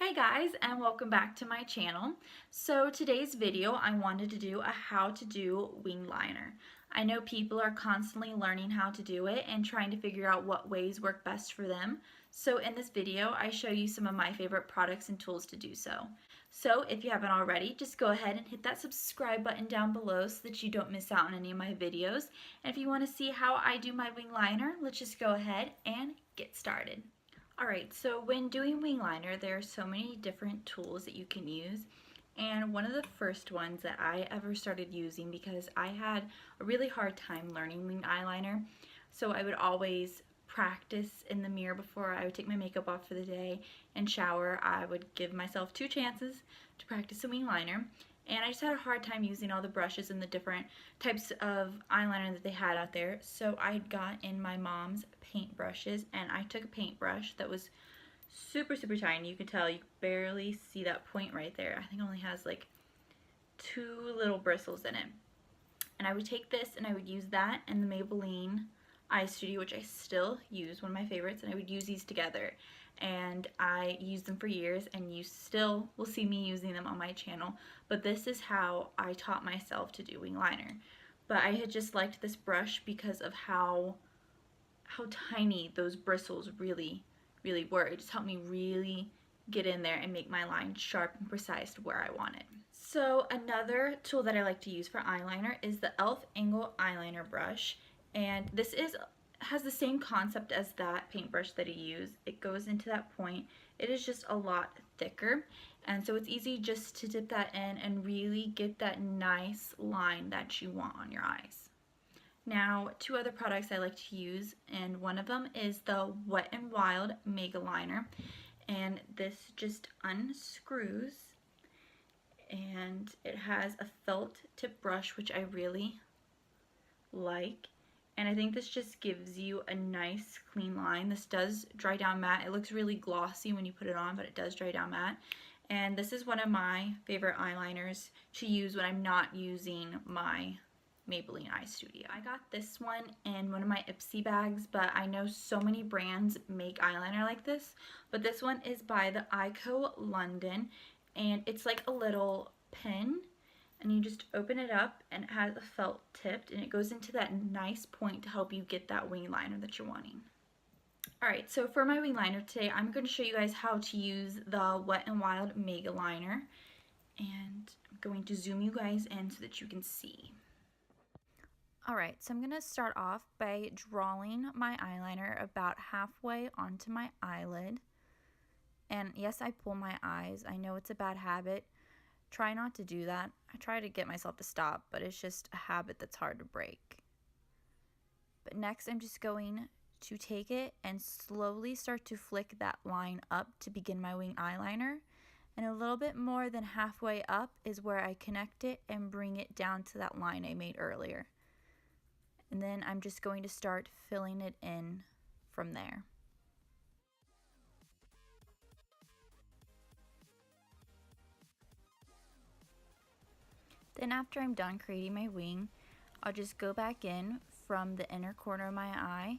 Hey guys, and welcome back to my channel. So today's video I wanted to do a how to do wing liner. I know people are constantly learning how to do it and trying to figure out what ways work best for them. So in this video I show you some of my favorite products and tools to do so. So if you haven't already, just go ahead and hit that subscribe button down below so that you don't miss out on any of my videos. And if you want to see how I do my wing liner, let's just go ahead and get started. Alright, so when doing wing liner, there are so many different tools that you can use. And one of the first ones that I ever started using, because I had a really hard time learning wing eyeliner, so I would always practice in the mirror before I would take my makeup off for the day and shower. I would give myself 2 chances to practice a wing liner. And I just had a hard time using all the brushes and the different types of eyeliner that they had out there. So I got in my mom's paint brushes, and I took a paintbrush that was super tiny. You can tell, you barely see that point right there. I think it only has like 2 little bristles in it. And I would take this and I would use that and the Maybelline Eye Studio, which I still use, one of my favorites, and I would use these together. And I used them for years, and you still will see me using them on my channel. But this is how I taught myself to do wing liner. But I had just liked this brush because of how tiny those bristles really were. It just helped me really get in there and make my line sharp and precise to where I want it. So another tool that I like to use for eyeliner is the e.l.f. Angle Eyeliner Brush. And this has the same concept as that paintbrush that I use. It goes into that point. It is just a lot thicker, and so it's easy just to dip that in and really get that nice line that you want on your eyes. Now, 2 other products I like to use, and one of them is the Wet n Wild megaliner, and this just unscrews, and it has a felt tip brush, which I really like. And I think this just gives you a nice clean line. This does dry down matte. It looks really glossy when you put it on, but it does dry down matte. And this is one of my favorite eyeliners to use when I'm not using my Maybelline Eye Studio. I got this one in one of my Ipsy bags, but I know so many brands make eyeliner like this. But this one is by the Eyeliner London, and it's like a little pin. And you just open it up, and it has a felt tipped, and it goes into that nice point to help you get that wing liner that you're wanting. Alright, so for my wing liner today, I'm going to show you guys how to use the Wet n Wild megaliner, and I'm going to zoom you guys in so that you can see. Alright, so I'm going to start off by drawing my eyeliner about halfway onto my eyelid. And yes, I pull my eyes. I know it's a bad habit. Try not to do that. I try to get myself to stop, but it's just a habit that's hard to break. But next I'm just going to take it and slowly start to flick that line up to begin my wing eyeliner. And a little bit more than halfway up is where I connect it and bring it down to that line I made earlier. And then I'm just going to start filling it in from there. Then after I'm done creating my wing, I'll just go back in from the inner corner of my eye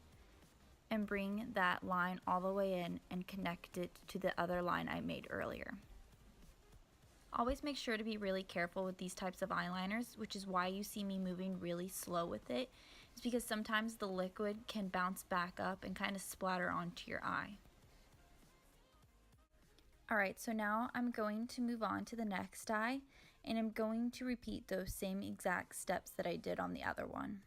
and bring that line all the way in and connect it to the other line I made earlier. Always make sure to be really careful with these types of eyeliners, which is why you see me moving really slow with it. It's because sometimes the liquid can bounce back up and kind of splatter onto your eye. Alright, so now I'm going to move on to the next eye, and I'm going to repeat those same exact steps that I did on the other one.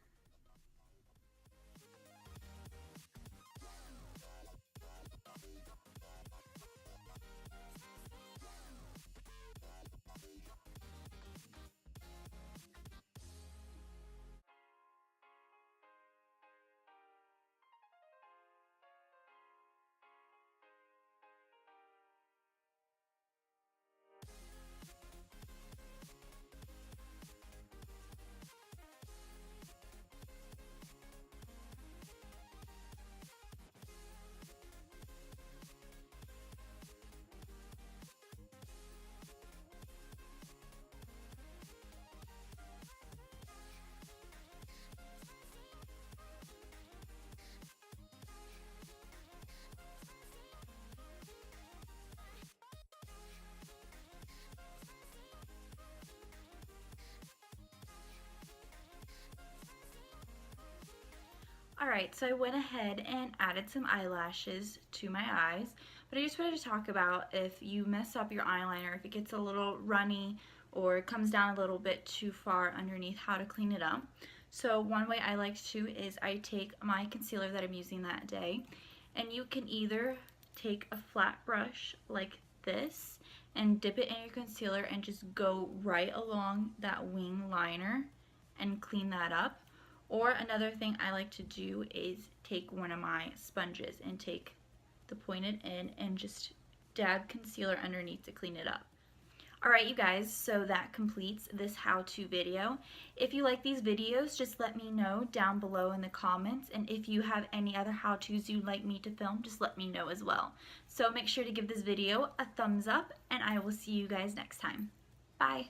Alright, so I went ahead and added some eyelashes to my eyes, but I just wanted to talk about if you mess up your eyeliner, if it gets a little runny or comes down a little bit too far underneath, how to clean it up. So one way I like to is I take my concealer that I'm using that day, and you can either take a flat brush like this and dip it in your concealer and just go right along that wing liner and clean that up. Or another thing I like to do is take one of my sponges and take the pointed end and just dab concealer underneath to clean it up. Alright you guys, so that completes this how-to video. If you like these videos, just let me know down below in the comments, and if you have any other how-tos you'd like me to film, just let me know as well. So make sure to give this video a thumbs up, and I will see you guys next time. Bye!